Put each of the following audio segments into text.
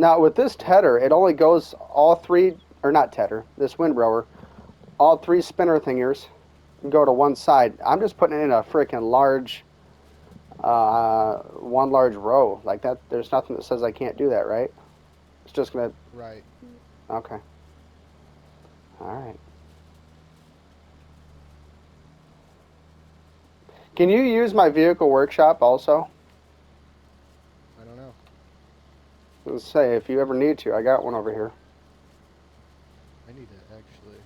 Now with this tedder, it only goes all three, or not tedder, this windrower, all three spinner thingers go to one side. I'm just putting it in a freaking large, one large row like that. There's nothing that says I can't do that, right? It's just gonna. Right. Okay. All right. Can you use my vehicle workshop also? I don't know. Let's say if you ever need to, I got one over here. I need to actually.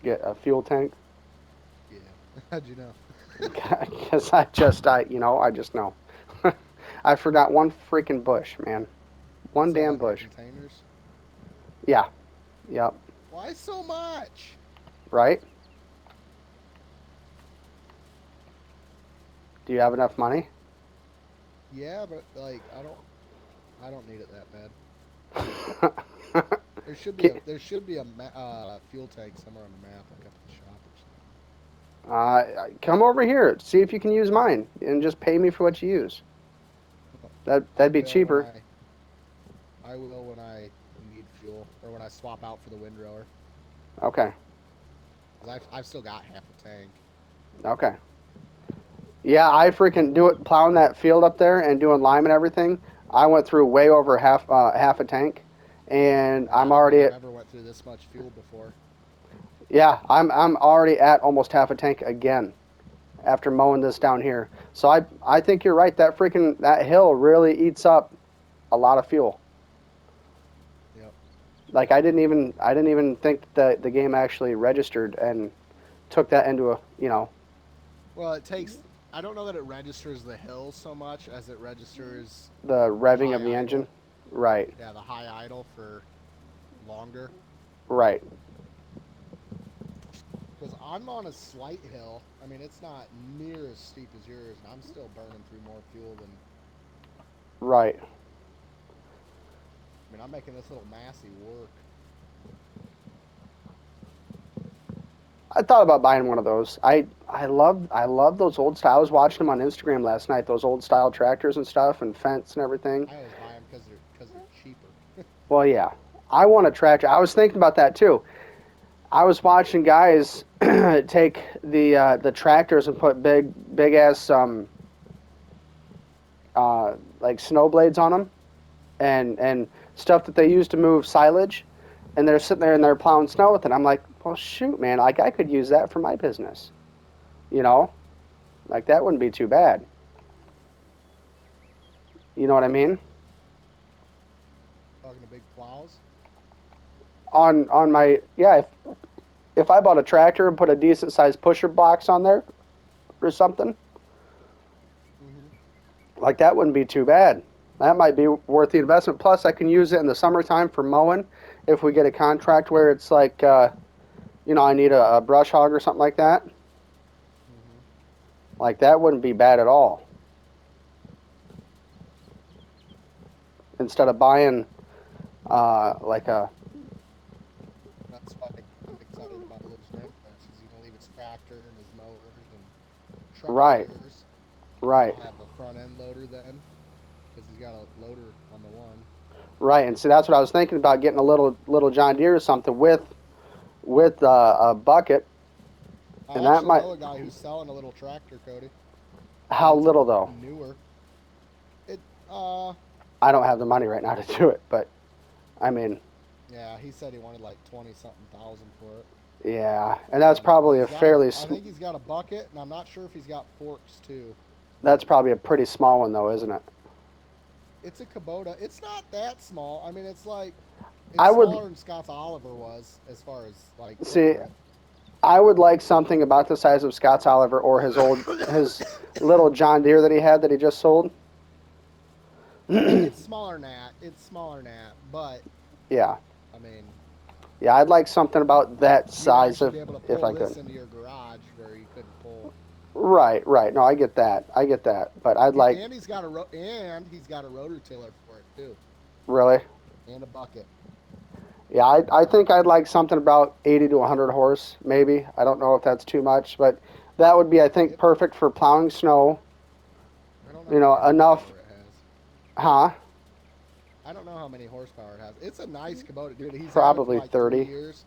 Get a fuel tank. Yeah. How'd you know? Because I just know. I forgot one freaking bush, man. One Is that damn on your bush. containers? Yeah. Yep. Why so much? Right? Do you have enough money? Yeah, but like I don't need it that bad. There should be a fuel tank somewhere on the map, like up at the shop or something. Come over here. See if you can use mine, and just pay me for what you use. Well, I That'd be will when cheaper. I need fuel or when I swap out for the windrower. Okay. 'Cause I've still got half a tank. Okay. Yeah, I freaking do it plowing that field up there and doing lime and everything. I went through way over half a tank, and Yeah, I I'm don't think already I've at, ever went through this much fuel before. yeah, I'm already at almost half a tank again after mowing this down here. So I think you're right. That hill really eats up a lot of fuel. Yep. Like I didn't even think that the game actually registered and took that into a. Well, it takes. I don't know that it registers the hill so much as it registers The the revving of high the engine. idle. Right. Yeah, the high idle for longer. Right. Because I'm on a slight hill. I mean, it's not near as steep as yours, and I'm still burning through more fuel than. Right. I mean, I'm making this little Massey work. I thought about buying one of those. I love those old style. I was watching them on Instagram last night. Those old style tractors and stuff and fence and everything. I always buy them because they're cheaper. Well, yeah. I want a tractor. I was thinking about that too. I was watching guys take the tractors and put big ass like snow blades on them and stuff that they use to move silage, and they're sitting there and they're plowing snow with it. I'm like, well, shoot, man, like I could use that for my business, you know, like that wouldn't be too bad. You know what I mean? Talking to big plows. On my yeah, if I bought a tractor and put a decent sized pusher box on there or something, Mm-hmm. like that wouldn't be too bad. That might be worth the investment. Plus, I can use it in the summertime for mowing. If we get a contract where it's like, I need a brush hog or something like that, Mm-hmm. like that wouldn't be bad at all. Instead of buying like a That's why I'm excited about Luke's grandparents. He's going to leave his tractor and his mowers and truck right, tires, and right, I'll have the front end loader then because he's got a loader on the one. right. And see, that's what I was thinking about getting a little John Deere or something with a bucket, I and that actually might. know a guy who's selling a little tractor, Cody, and How it's a little though? newer. It I don't have the money right now to do it, but I mean, yeah, he said he wanted like 20 something thousand for it. yeah, and that's But probably a he's got a fairly. I think he's got a bucket, and I'm not sure if he's got forks too. That's probably a pretty small one though, isn't it? It's a Kubota. It's not that small. I mean, it's I would smaller than Scott's Oliver was as far as like see. footprint. I would like something about the size of Scott's Oliver or his little John Deere that he had that he just sold. It's smaller than that. It's smaller than that, but Yeah, I mean, yeah, I'd like something about that you'd size actually be able to if pull I this could. into your garage where you couldn't pull. Right, right. No, I get that. I get that. But I'd like And he's got a rotor tiller for it too, really. and a bucket. Yeah, I think I'd like something about 80 to 100 horse, maybe. I don't know if that's too much, but that would be, I think, It. perfect for plowing snow. I don't know how much Enough, horsepower it has. huh? I don't know how many horsepower it has. It's a nice Kubota, dude. He's had it for Probably like 3 30. years,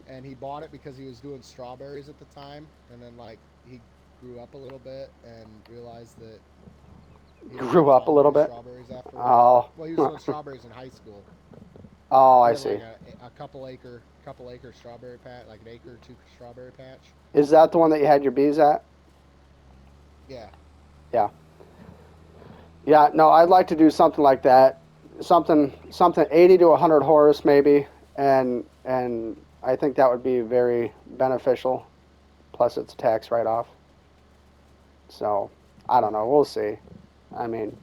and he bought it because he was doing strawberries at the time, and then like he grew up a little bit and realized that he didn't want Grew to up a little tolerate bit. strawberries after a while. Oh. Well, he was doing strawberries in high school. Oh, He I had like see. a couple acre strawberry patch, like an acre or two strawberry patch. Is that the one that you had your bees at? Yeah. Yeah. Yeah, no, I'd like to do something like that. Something 80 to 100 horse maybe, and I think that would be very beneficial. Plus, it's a tax write off. So, I don't know. Right. We'll see. I mean,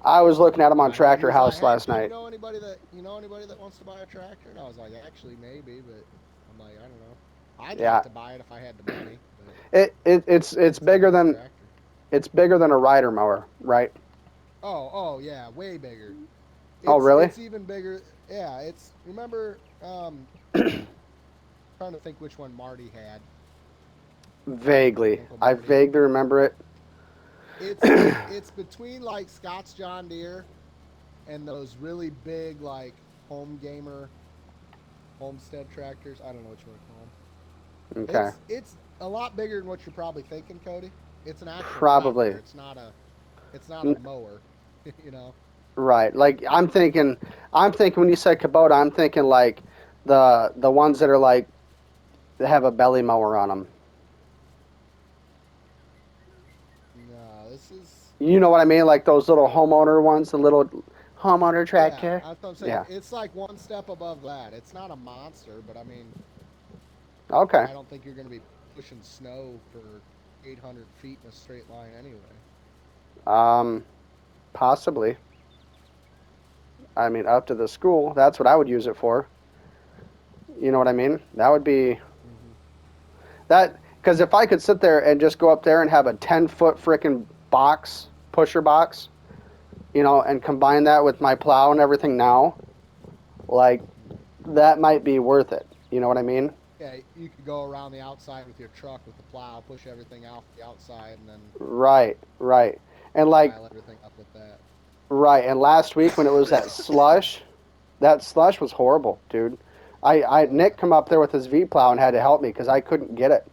I was looking at them on I know Tractor he's like, House hey, last do you night. know anybody that wants to buy a tractor? And I was like, actually, maybe, but I'm like, I don't know. I'd like Yeah, to buy it if I had the money, but it's it's a bigger nice than tractor. a rider mower, right? Oh yeah, way bigger. Oh, really? It's even bigger. Yeah, it's remember trying to think which one Marty had. Vaguely, Uncle I Marty. vaguely remember it. It's between like Scott's John Deere and those really big like home gamer homestead tractors. I don't know what you want to call them. Okay, It's a lot bigger than what you're probably thinking, Cody. It's an actual tractor. probably. It's not a mower, you know. Right. Like I'm thinking when you say Kubota, I'm thinking like the ones that are like that have a belly mower on them. No, this is You know what I mean? Like those little homeowner ones, the little homeowner yeah. tractor. That's what I'm saying. Yeah. It's like one step above that. It's not a monster, but I mean, Okay. I don't think you're going to be pushing snow for 800 feet in a straight line anyway. Um, possibly. I mean, up to the school. That's what I would use it for. You know what I mean? That would be Hmm. that because if I could sit there and just go up there and have a 10-foot freaking box pusher box, and combine that with my plow and everything now, like that might be worth it. You know what I mean? Yeah, you could go around the outside with your truck with the plow, push everything out the outside, and then Right, right. And like pile everything up with that. right, and last week when it was that slush was horrible, dude. I Oh Nick yeah. come up there with his V plow and had to help me because I couldn't get it.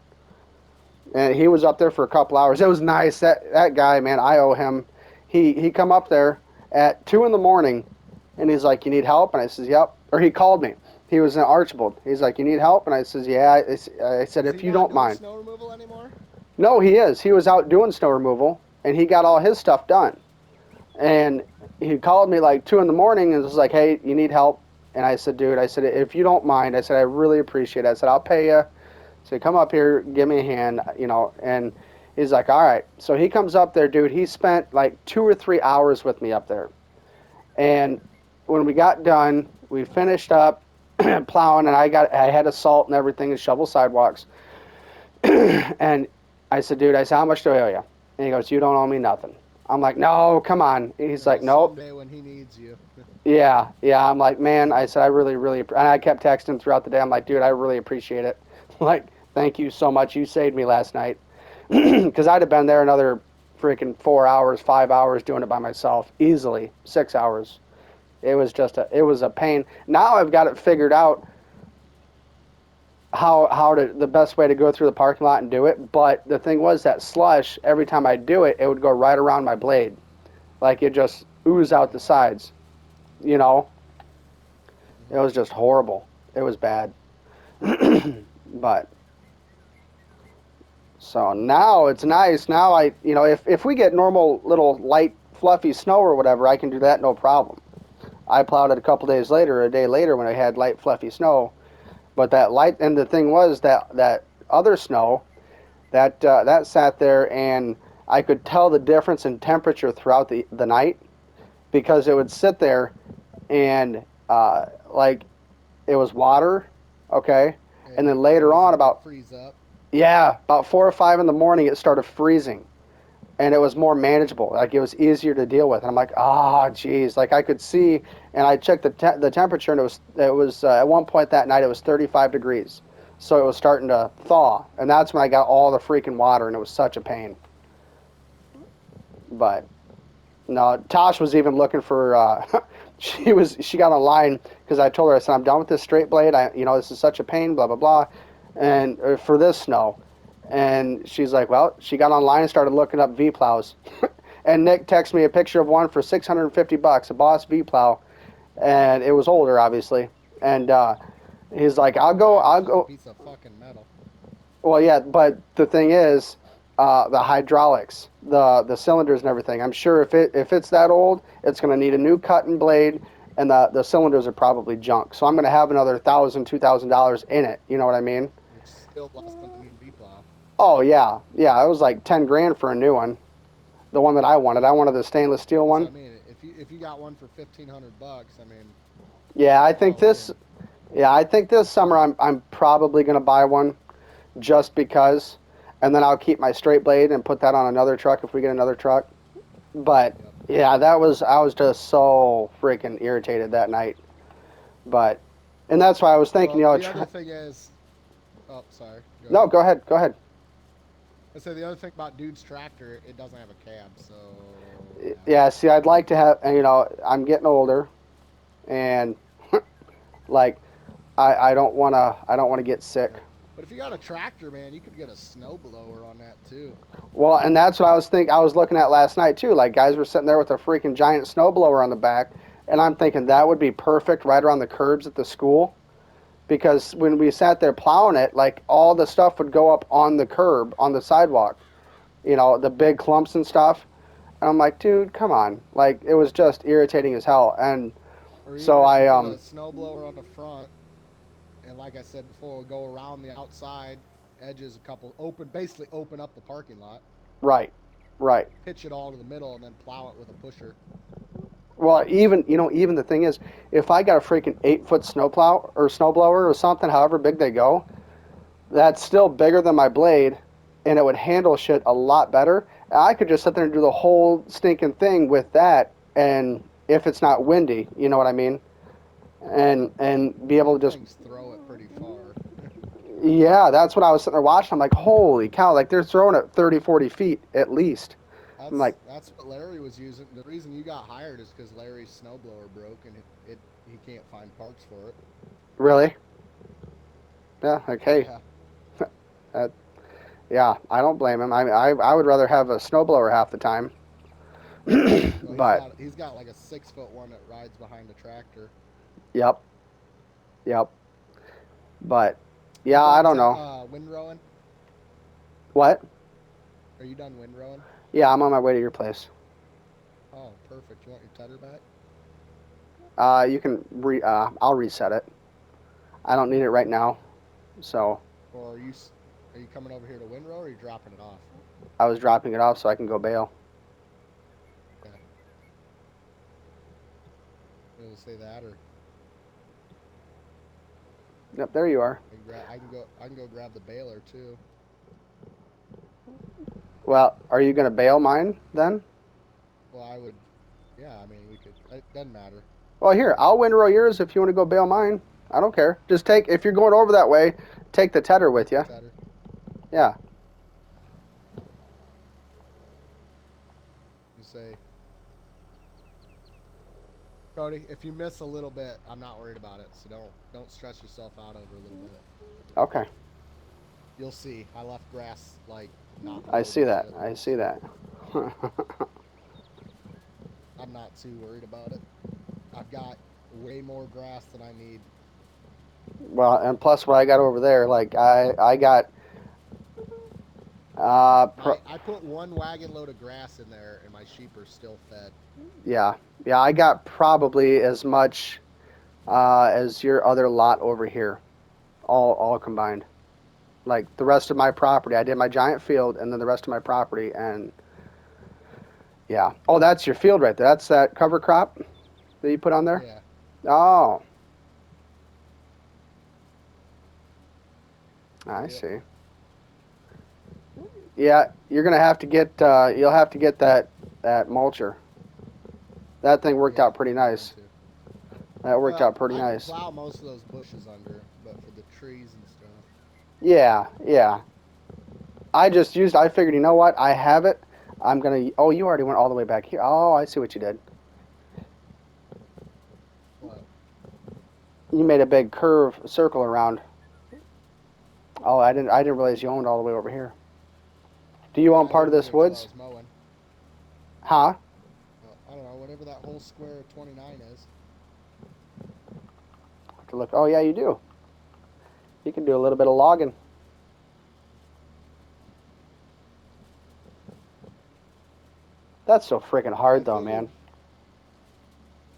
And he was up there for a couple hours. It was nice. That guy, man, I owe him. He come up there at 2 in the morning, and he's like, "You need help?" And I says, "Yep." Or he called me. He was in Archibald. He's like, "You need help?" And I says, "Yeah." I said, Is he "If you not don't doing mind." snow removal anymore? No, he is. He was out doing snow removal, and he got all his stuff done. And he called me like 2 in the morning and was like, "Hey, you need help?" And I said, "Dude," I said, "if you don't mind," I said, "I really appreciate it." I said, "I'll pay you." So come up here, give me a hand. And he's like, all right. So he comes up there, dude. He spent like 2 or 3 hours with me up there. And when we got done, we finished up plowing, and I had a salt and everything and shovel sidewalks. And I said, dude, I said, how much do I owe you? And he goes, you don't owe me nothing. I'm like, no, come on. And he's No, like, nope. someday when he needs you. Yeah, yeah. I'm like, man, I said, I really, really, and I kept texting throughout the day. I'm like, dude, I really appreciate it. Like, thank you so much. You saved me last night. Because I'd have been there another freaking 4 hours, 5 hours doing it by myself, easily 6 hours. It was a pain. Now I've got it figured out how the best way to go through the parking lot and do it. But the thing was that slush, every time I do it, it would go right around my blade, like it just ooze out the Oh. sides. You know, it Hmm. was just horrible. It was bad. But so now it's nice. Now if we get normal little light fluffy snow or whatever, I can do that no problem. I plowed it a couple days later, a day later when I had light fluffy snow. But that light and the thing was that other snow that sat there and I could tell the difference in temperature throughout the night because it would sit there and like it was water, okay, and And then it later on wasn't gonna about freeze up. yeah about 4 or 5 in the morning it started freezing and it was more manageable. Like it was easier to deal with. And I'm like, ah, oh, geez. Like I could see, and I checked the temperature, and it was at one point that night it was 35 degrees, so it was starting to thaw, and that's when I got all the freaking water, and it was such a pain. But No, Tosh was even looking for. She got online because I told her, I said, I'm done with this straight blade. This is such a pain. Blah blah blah, and for this snow, and she's like, well, she got online and started looking up V plows, and Nick texted me a picture of one for $650, a Boss V plow, and it was older, obviously, and he's like, That's I'll just a go. piece of fucking metal. Well, yeah, but the thing is, the hydraulics, the cylinders and everything. I'm sure if it's that old, it's going to need a new cutting blade, and the cylinders are probably junk. So I'm going to have another $1,000, $2,000 in it. You know what I mean? Which is still less than a new V plow. Oh yeah, yeah. It was like 10 grand for a new one. The one that I wanted. I wanted the stainless steel That's what one. I mean. If you got one for $1,500, I mean, Yeah, I you're think all this. in. Yeah, I think this summer I'm probably going to buy one just because, and then I'll keep my straight blade and put that on another truck if we get another truck. But Yep. yeah, I was just so freaking irritated that night. But and that's why I was thinking, Well, the other thing is, oh, sorry. Go no, ahead. go ahead, go ahead. I said the other thing about Dude's tractor, it doesn't have a cab, so yeah. Yeah, see, I'd like to have, and I'm getting older, and like I don't want to get sick. Yeah. But if you got a tractor, man, you could get a snow blower on that too. Well, and that's what I was think I was looking at last night too. Like guys were sitting there with a freaking giant snowblower on the back, and I'm thinking that would be perfect right around the curbs at the school because when we sat there plowing it, like all the stuff would go up on the curb on the sidewalk. The big clumps and stuff. And I'm like, dude, come on. Like it was just irritating as hell. And Or even so if you I put a snow blower on the front, and like I said before, go around the outside edges, a couple open, basically open up the parking lot, right, right. pitch it all to the middle, and then plow it with a pusher. Well, even the thing is, if I got a freaking 8 foot snowplow or snowblower or something, however big they go, that's still bigger than my blade, and it would handle shit a lot better. I could just sit there and do the whole stinking thing with that, and if it's not windy, you know what I mean, and be able Them to just things throw it pretty far. yeah, that's what I was sitting there watching. I'm like, holy cow, like they're throwing it 30, 40 feet at least. I'm like, That's what Larry was using. The reason you got hired is because Larry's snowblower broke, and he can't find parts for it. really? Yeah, like, hey, Yeah. uh, yeah, I don't blame him. I would rather have a snowblower half the time. Well, But he's got like a 6 foot one that rides behind the tractor. yep, yep. But You yeah, I done don't know. windrowing? What? Are you done windrowing? Yeah, I'm on my way to your place. Oh, perfect. You want your tedder back? You can I'll reset it. I don't need it right now. So Or are you coming over here to windrow, or are you dropping it off? I was dropping it off so I can go bail. Okay. You want to say that, or Yep, there you are. I can go grab the baler too. Well, are you gonna bail mine then? Well, I would. Yeah, I mean we could. It doesn't matter. Well, here, I'll windrow yours if you want to go bail mine. I don't care. Just take if you're going over that way, take the tedder with Take you. the tedder. Yeah. You say, Cody, if you miss a little bit, I'm not worried about it. So don't stress yourself out over a little bit. Okay. You'll see. I left grass like not I mowed see and that. shit. I see that. I'm not too worried about it. I've got way more grass than I need. Well, and plus what I got over there, like I got I put one wagon load of grass in there, and my sheep are still fed. yeah, yeah, I got probably as much as your other lot over here, all combined. Like the rest of my property, I did my giant field, and then the rest of my property, and yeah. Oh, that's your field right there. That's that cover crop that you put on there. Yeah. Oh, I Yep. see. Yeah, you're gonna have to get. You'll have to get that mulcher. That thing worked Yeah. out pretty I'm going nice. to. That worked Well, out pretty I can nice. plow most of those bushes under, but for the trees and stuff. Yeah, yeah. I just used. I figured, you know what? I have it. I'm gonna. Oh, you already went all the way back here. Oh, I see what you did. What? You made a big curve circle around. Oh, I didn't. I didn't realize you owned all the way over here. Do you Yeah, own I part of didn't this either till I woods? was mowing. Huh? I don't know, whatever that whole square of 29 is. I have to look. Oh yeah, you do. You can do a little bit of logging. That's so freaking I hard though, figured man.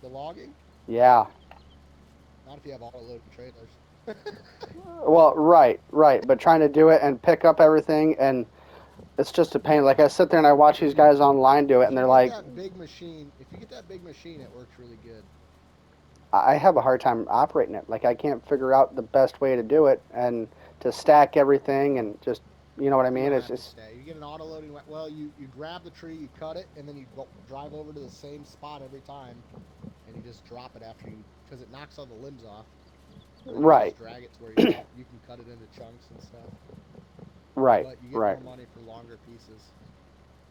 the logging, Yeah. not if you have auto-loaded trailers. Well, right, right. But trying to do it and pick up everything, and it's just a pain. Like I sit there and I watch these guys online do it, If and you they're get like, that big machine, it works really good. I have a hard time operating it. Like I can't figure out the best way to do it and to stack everything and just, you know what I You mean? don't It's have to just stay. You get an auto-loading. Well, you grab the tree, you cut it, and then you go, drive over to the same spot every time, and you just drop it after you, because it knocks all the limbs off, and then you right, just drag it to where you can cut it into chunks and stuff. right, But you get right. more money for longer pieces.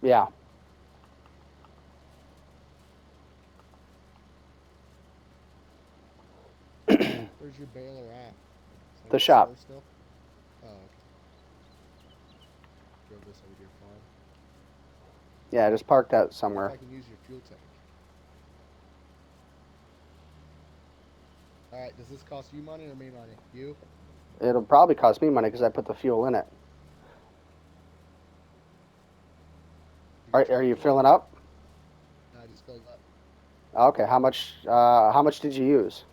Yeah. Where's your baler at? Is it The at the shop. store still? Oh, okay. Drove this over to your farm. Yeah, just park that See if somewhere. I can use your fuel tank. All right. Does this cost you money or me money? You? It'll probably cost me money because I put the fuel in it. You got Are tank you full in filling it? up? No, I just filled up. Okay. How much? How much did you use?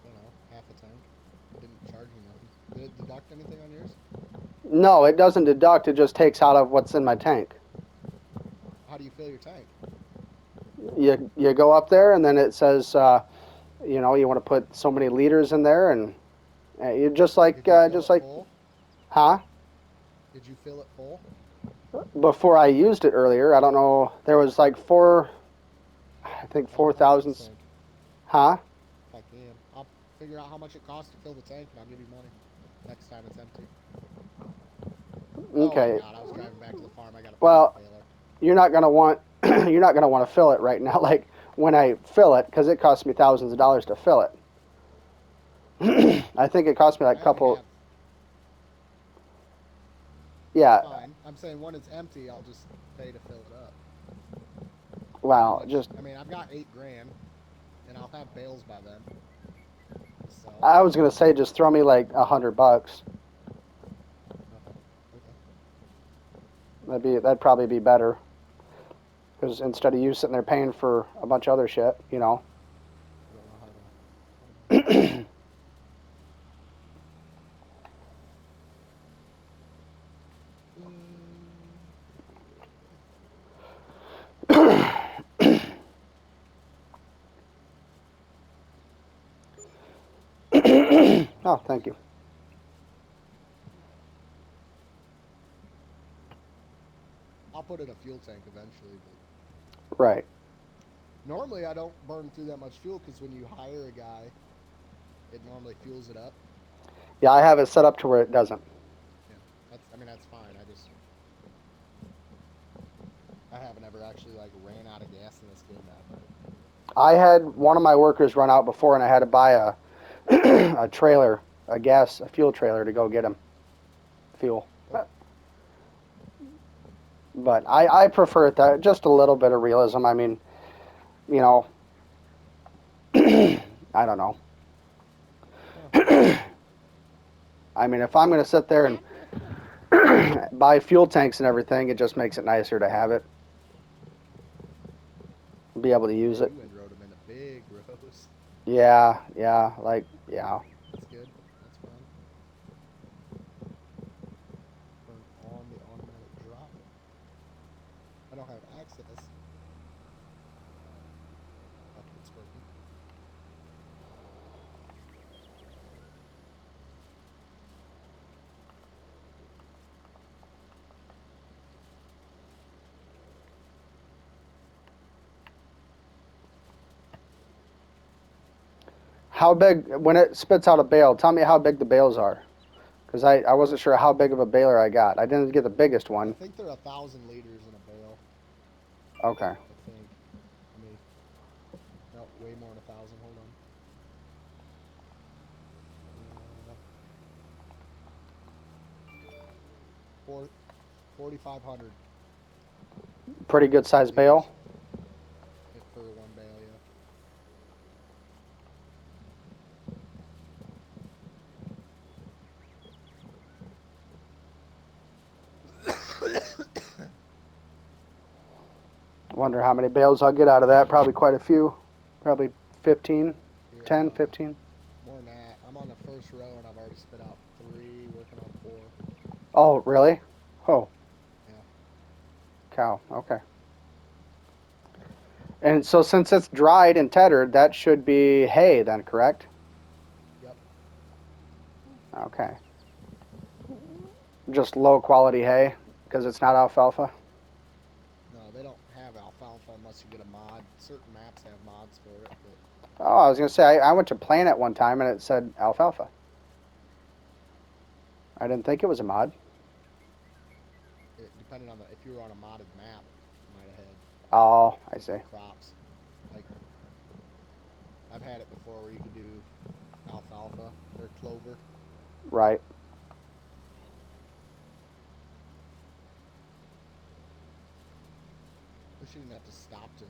I don't know, half a tank. It didn't charge me nothing. Did it deduct anything on yours? No, it doesn't deduct. It just takes out of what's in my tank. How do you fill your tank? You go up there and then it says, you know, you want to put so many liters in there, and you Did you fill just it like, full? huh? Did you fill it full? Before I used it earlier, I don't know. There was like four, I think I can help you 4,000. this tank Huh? if I can. I'll figure out how much it costs to fill the tank, and I'll give you money next time it's empty. Oh, I Okay. forgot. I was driving back to the farm. I got to fill up Well, the baler. you're not gonna want you're not gonna want to fill it right now. Like when I fill it, because it costs me thousands of dollars to fill it. I think it cost me like a I only couple. have. That's Yeah. fine. I'm saying when it's empty, I'll just pay to fill it up. How Wow. much? Just I mean, I've got 8 grand, and I'll have bales by then to sell. I was gonna say just throw me like $100. Oh, okay. That'd probably be better. Because instead of you sitting there paying for a bunch of other shit, you know. I don't know how to do that. Oh, thank you. I'll put in a fuel tank eventually, but Right. normally I don't burn through that much fuel because when you hire a guy, it normally fuels it up. Yeah, I have it set up to where it doesn't. Yeah, I mean that's fine. I haven't ever actually like ran out of gas in this game ever. I had one of my workers run out before, and I had to buy a a trailer, a fuel trailer to go get him fuel. Oh, But I prefer it that just a little bit of realism. I mean, you know, I don't know. huh. I mean, if I'm going to sit there and buy fuel tanks and everything, it just makes it nicer to have it, be able to Oh, use it. you windrowed them into big rows. Yeah, yeah, like yeah. That's good. That's fun. Turn on the automatic drop. I don't have access. Oh, it's working. How big when it spits out a bale? Tell me how big the bales are. Because I wasn't sure how big of a baler I got. I didn't get the biggest I one. think they're 1,000 liters in a bale. Okay. I think. I mean, no, way more than 1,000. Hold on. Uh, 4,500 Pretty good sized liters bale. for one bale. Yeah. Wonder how many bales I'll get out of that. Probably quite a few. Probably 15, Here, 10, 15. more than that. I'm on the first row and I've already spit out three, working on four. Oh, really? Oh, Yeah. cow. Okay. And so since it's dried and tethered, that should be hay then, correct? Yep. Okay. Just low quality hay because it's not alfalfa. No, they don't have alfalfa unless you get a mod. Certain maps have mods for it, but Oh, I was gonna say I went to plant it one time and it said alfalfa. I didn't think it was a mod. depending on the if you were on a modded map, it might have had Oh, I see. crops. Like I've had it before where you could do alfalfa or clover. Right. Wish you didn't have to stop to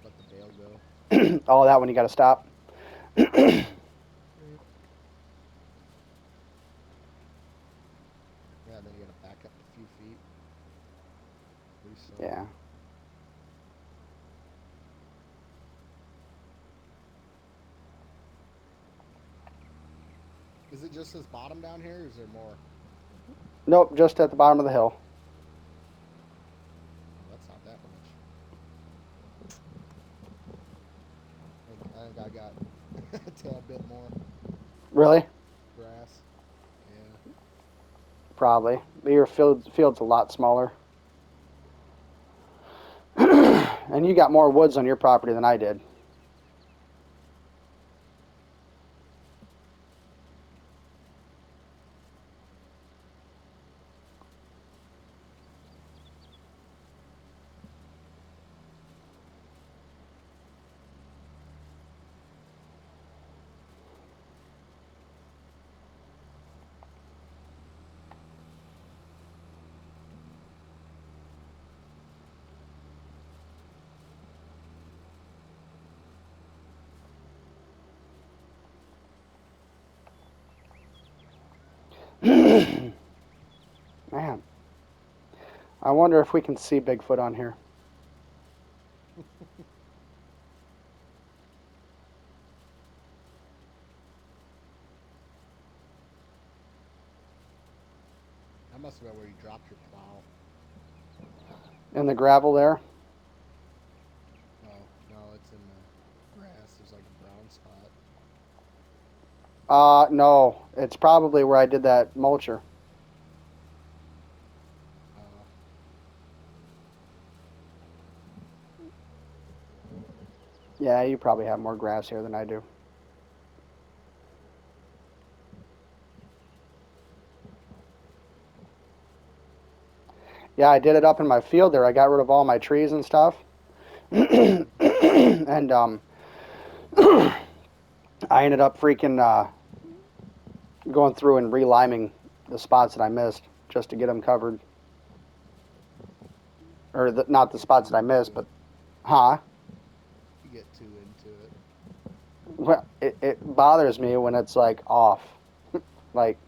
let the bale go. Oh, that one you got to stop. Yeah, then you got to back up a few feet. Restart. Yeah. Is it just this bottom down here, or is there more? Nope, just at the bottom of the hill. Oh, that's not that much. I think I got a tad bit more Really? grass. Yeah. Probably. But your field's a lot smaller. And you got more woods on your property than I did. Man, I wonder if we can see Bigfoot on here. That must have been where you dropped your plow. In the gravel there? Oh, no, it's in the grass. There's like a brown spot. No. It's probably where I did that mulcher. Uh, Yeah, you probably have more grass here than I do. Yeah, I did it up in my field there. I got rid of all my trees and stuff. mm-hmm. And I ended up freaking going through and reliming the spots that I missed just to get them covered. Or not the Get spots too that I into missed, it. but huh? You get too into it. Well, it bothers me when it's like off. Like,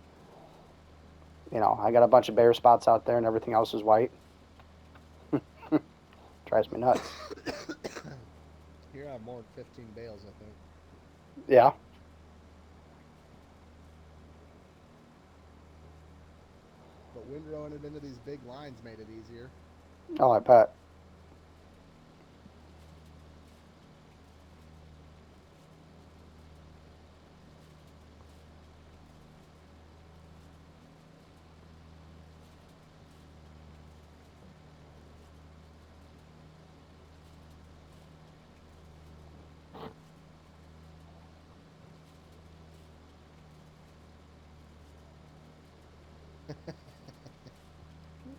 I got a bunch of bare spots out there and everything else is white. Drives me nuts. Here I have more than 15 bales, I think. Yeah. But windrowing it into these big lines made it easier. Oh, I bet.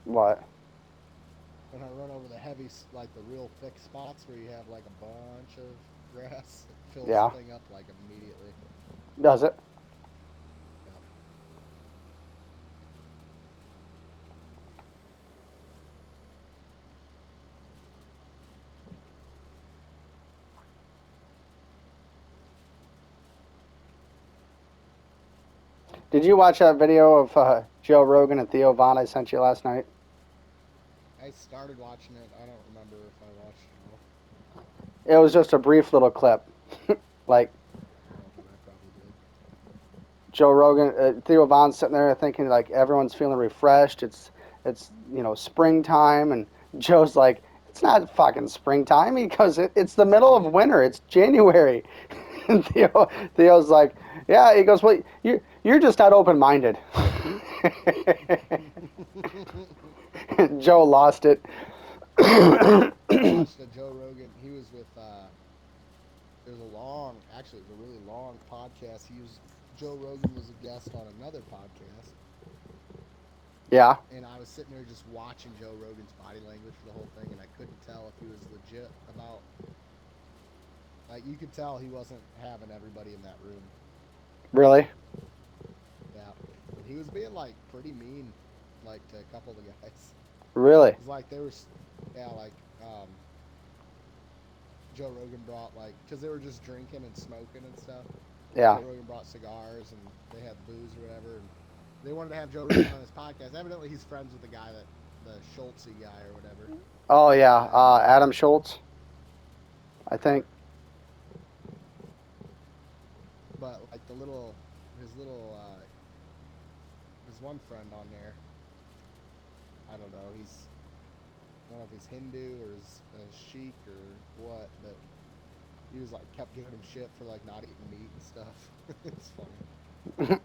What? When I run over the heavy, like the real thick spots where you have like a bunch of grass, it fills Yeah. the thing up like immediately. Does it? Yep. Did you watch that video of Joe Rogan and Theo Von I sent you last night? I started watching it. I don't remember if I watched it all. It was just a brief little clip. Like Oh, then I probably did. Joe Rogan, Theo Von sitting there thinking like everyone's feeling refreshed. It's springtime, and Joe's like, it's not fucking springtime because it's the It's middle of winter. January. It's January. And Theo's like, yeah. He goes, well, you're just not open minded. Joe lost it. I watched a Joe Rogan. He was with. It was a long, actually, it was a really long podcast. Joe Rogan was a guest on another podcast, Yeah, and I was sitting there just watching Joe Rogan's body language for the whole thing, and I couldn't tell if he was legit about. Like you could tell he wasn't having everybody in that room. really, Yeah, and he was being like pretty mean, like to a couple of the guys. really. It's like they were, yeah, like Joe Rogan brought like because they were just drinking and smoking and stuff. Yeah. Joe Rogan brought cigars and they had booze or whatever, and they wanted to have Joe Rogan on his podcast. Evidently, he's friends with the guy the Schultzy guy or whatever, Oh yeah, and Adam Schultz, I think. but like his little his one friend on there, I don't know, I don't know if he's Hindu or he's a Sheik or what, but he was like kept giving him shit for like not eating meat and stuff. It's funny.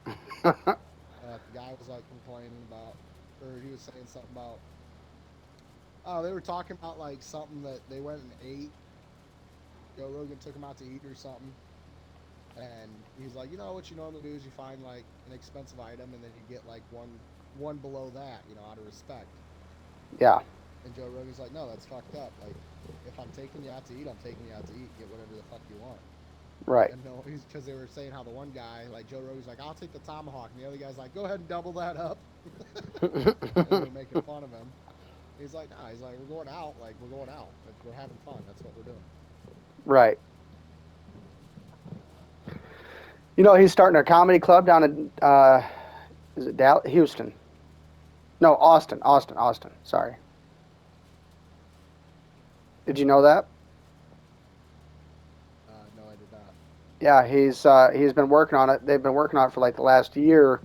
The guy was like complaining about, or he was saying something about. Oh, they were talking about like something that they went and ate. Joe Rogan took him out to eat or something, and he's like, you know what you normally do is you find like an expensive item and then you get like one below that, out of respect. Yeah, And Joe Rogan's like, no, that's fucked up. Like, if I'm taking you out to eat, I'm taking you out to eat. Get whatever the fuck you want. right. And no, he's because they were saying how the one guy, like Joe Rogan's like, I'll take the tomahawk, and the other guy's like, go ahead and double that up. And they're making fun of him. He's like, nah. He's like, we're going out. Like, we're going out. Like, we're having fun. That's what we're doing. Right. He's starting a comedy club down in is it Dallas? Houston? No, Austin. Austin. Austin. Sorry. Did you know that? No, I did not. Yeah, he's been working on it. They've been working on it for like the last year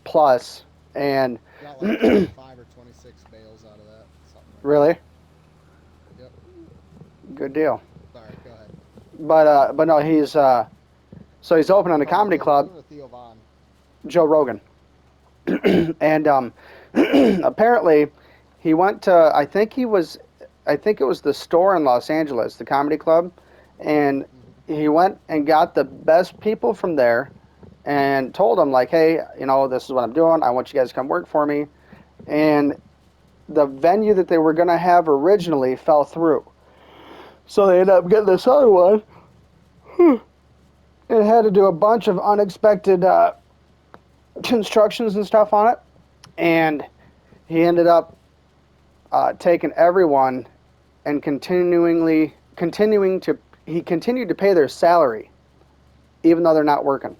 plus, and Got like 25 or 26 bales out of that, something like that. really Yep. good deal. Sorry. Go ahead. But no, so he's opening You're a talking about comedy Joe club. Rogan or Theo Von? Joe Rogan, and apparently he went to I think it was the store in Los Angeles, the comedy club, and Mm-hmm. he went and got the best people from there and told them like, hey, this is what I'm doing. I want you guys to come work for me. And the venue that they were going to have originally fell through. So they ended up getting this other one. It had to do a bunch of unexpected constructions and stuff on it. And he ended up taking everyone and he continued to pay their salary even though they're not working,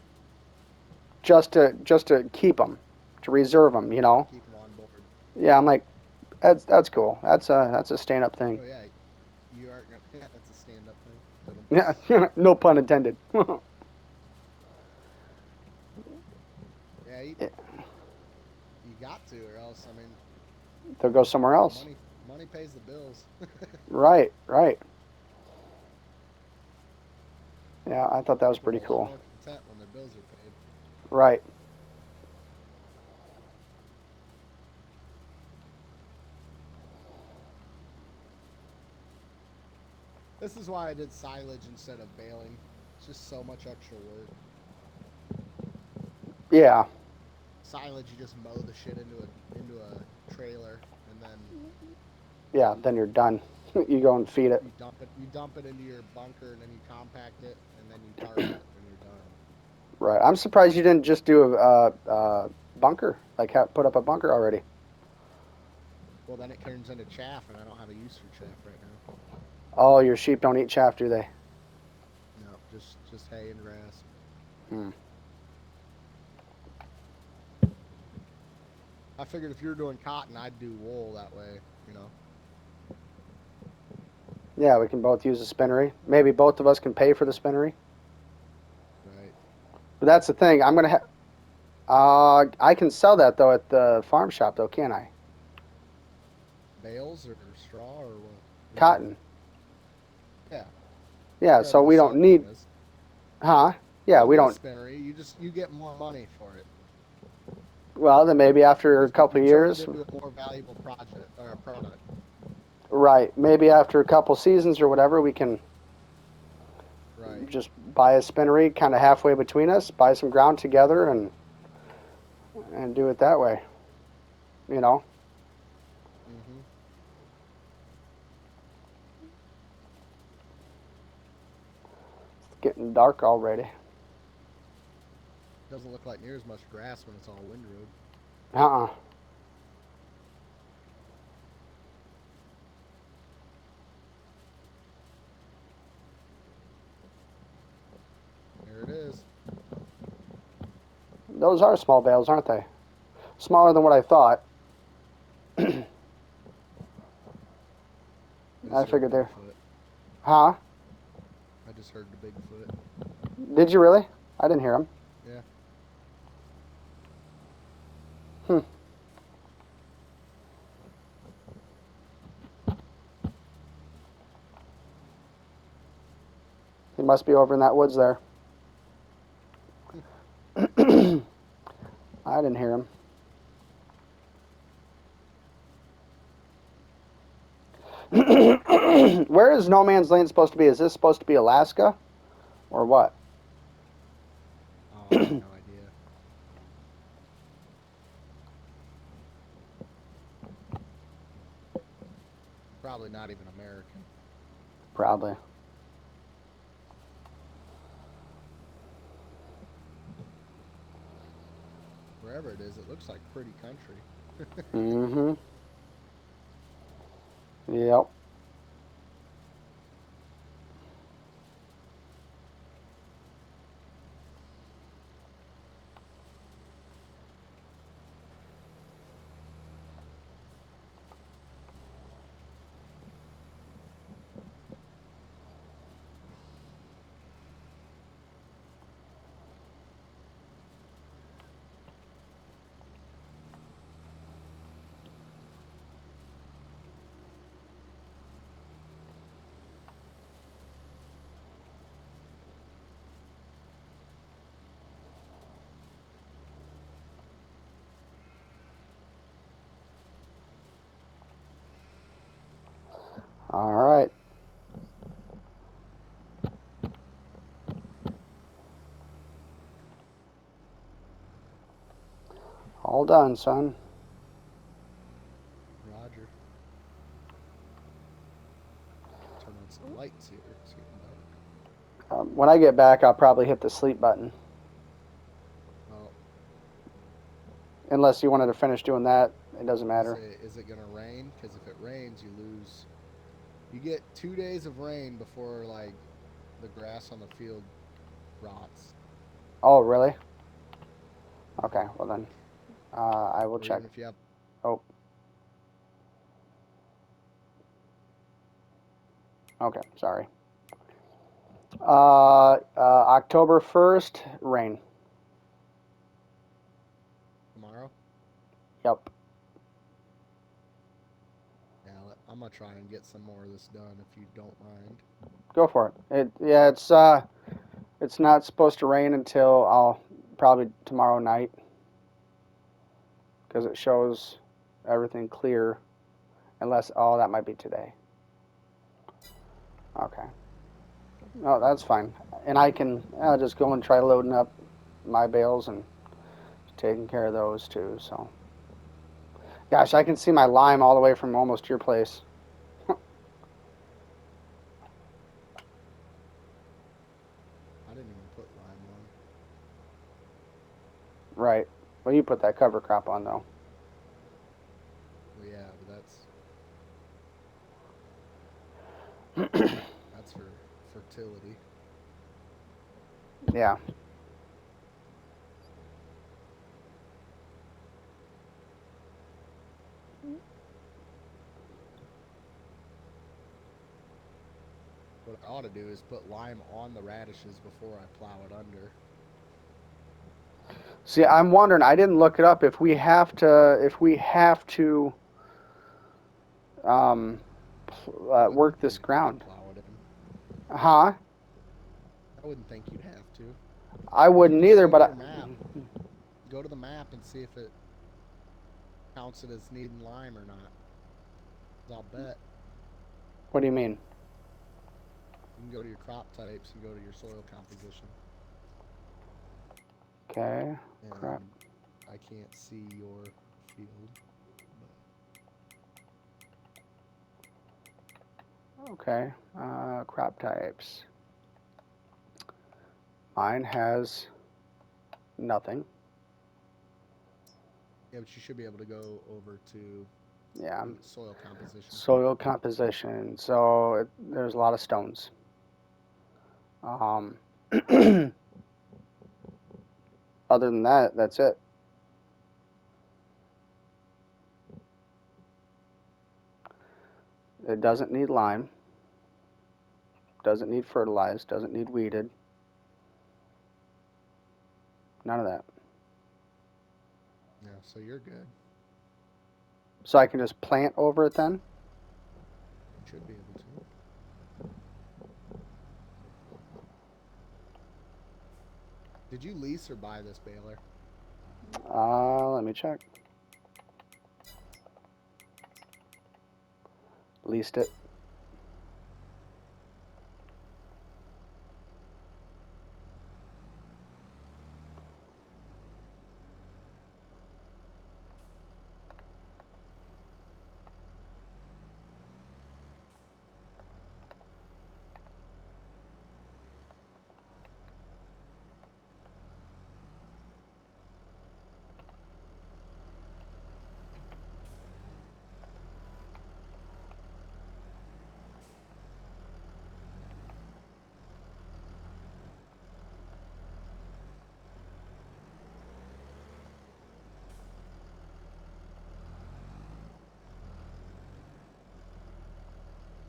just to keep them, to reserve them. Keep him on board. Yeah, I'm like, that's cool. That's a stand up thing. Oh yeah, you are gonna. Yeah, that's a stand-up thing. Yeah, no pun intended. Yeah, you got to, or else I mean, They'll go somewhere else. money pays the bills. Right, right. Yeah, I thought that was People pretty are a lot cool. more content when their bills are paid. Right. This is why I did silage instead of baling. It's just so much extra work. Yeah. Silage, you just mow the shit into a trailer, and then Yeah, then you're done. You go and feed it. you dump it into your bunker, and then you compact it, and then you tarp it, and you're done. Right. I'm surprised you didn't just do a bunker, like put up a bunker already. Well, then it turns into chaff, and I don't have a use for chaff right now. Oh, your sheep don't eat chaff, do they? No, just hay and grass. Hmm. I figured if you're doing cotton, I'd do wool that way. You know. Yeah, we can both use the spinnery. Maybe both of us can pay for the spinnery. Right. But that's the thing. I'm gonna have. I can sell that though at the farm shop though, can't I? Bales or straw or what? What do you mean? Cotton. Yeah. Yeah. Yeah, So but the we don't same need. thing is Huh? Yeah. you'll We get a don't. spinnery. You get more money for it. Well, then maybe after a couple You of turn it years. into a more valuable project or a product. Right. Maybe after a couple seasons or whatever, we can Right. just buy a spinnery, kind of halfway between us, buy some ground together, and do it that way. You know. Mm-hmm. It's getting dark already. Doesn't look like near as much grass when it's all windrowed. Uh-uh. There it is. Those are small bales, aren't they? Smaller than what I thought. I I just heard figured they're. Bigfoot. Huh? I just heard the Bigfoot. Did you really? I didn't hear them. Yeah. Hmm. He must be over in that woods there. I didn't hear him. Where is No Man's Land supposed to be? Is this supposed to be Alaska or what? Oh, I have no idea. Probably not even American. Probably. Wherever it is, it looks like pretty country. Mm-hmm. Yep. All right. All done, son. Roger. Turn on some lights here. It's getting dark. When I get back, I'll probably hit the sleep button. Oh, Unless you wanted to finish doing that, it doesn't matter. is it gonna rain? Because if it rains, you lose. You get 2 days of rain before like the grass on the field rots. Oh, really? Okay. Mm-hmm. Well then, I will Or check. even if you have Oh, okay. Sorry. October 1st, rain. tomorrow. Yep. Yeah, I'm gonna try and get some more of this done if you don't mind. Go for it. Yeah, it's not supposed to rain until I'll probably tomorrow night because it shows everything clear. Unless, oh, that might be today. Okay. No, that's fine. And I'll just go and try loading up my bales and taking care of those too. So, gosh, I can see my lime all the way from almost your place. I didn't even put lime on. Right. Well, you put that cover crop on though. Well, yeah, but that's for fertility. Yeah. What I ought to do is put lime on the radishes before I plow it under. See, I'm wondering. I didn't look it up. If we have to, um, I work wouldn't this think you would ground, plow it in. huh? I wouldn't think you'd have to. I You should wouldn't just either. go to But your map. Go to the map and see if it counts it as needing lime or not. 'Cause I'll bet what do you mean? you can go to your crop types and go to your soil composition. Okay. Crap. And I can't see your field, but Okay. Crop types. Mine has nothing. yeah, but you should be able to go over to Yeah. what is it, soil composition. Soil composition. So there's a lot of stones. Um, other than that, that's it. It doesn't need lime. Doesn't need fertilized. Doesn't need weeded. None of that. Yeah, so you're good. So I can just plant over it then? You should be able to. Did you lease or buy this baler? Let me check. Leased it.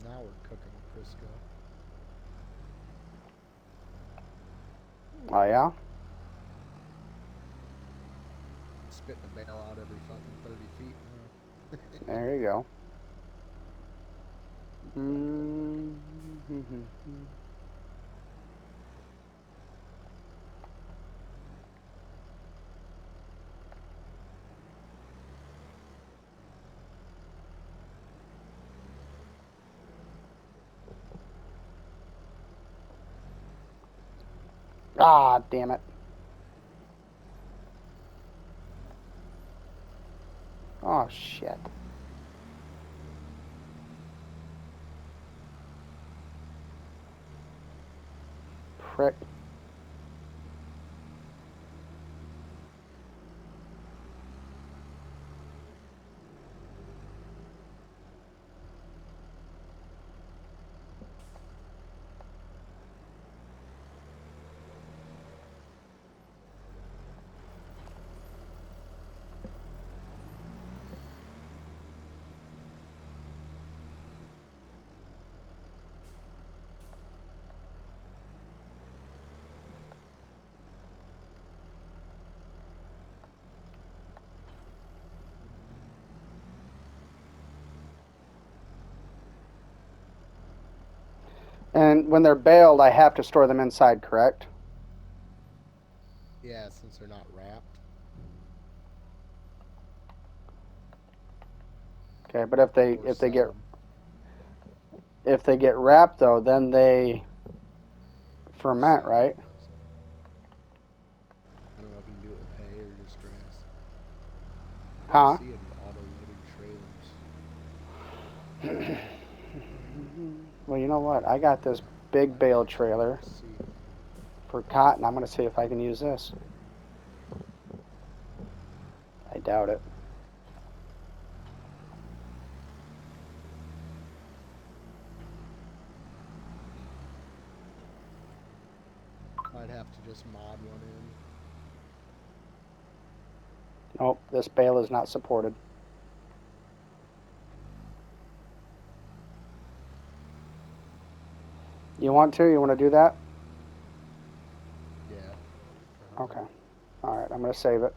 Now we're cooking with Crisco. Oh yeah. Spitting a bale out every fucking 30 feet now. There you go. Mm-hmm. Ah, damn it. Oh shit. Prick. And when they're baled, I have to store them inside, correct? Yeah, since they're not wrapped. Okay, but if they Or if they get some. if they get wrapped though, then they ferment, Sell. right? I don't know if you can do it with hay or just dry I don't Huh? see any auto loading trailers. Well, you know what? I got this big Might be bale actually good trailer to see. for cotton. I'm going to see if I can use this. I doubt it. Might have to just mod one in. Nope, this bale is not supported. You want to? You want to do that? Yeah, Okay. probably. All right, I'm going to save it.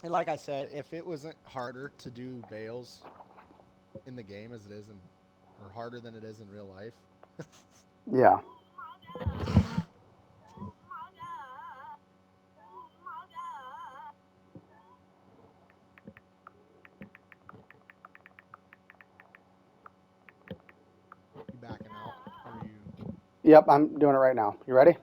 And like I said, if it wasn't harder to do bales in the game as it is in, or harder than it is in real life, Yeah. you backing out, or you Yep, I'm doing it right now. You ready?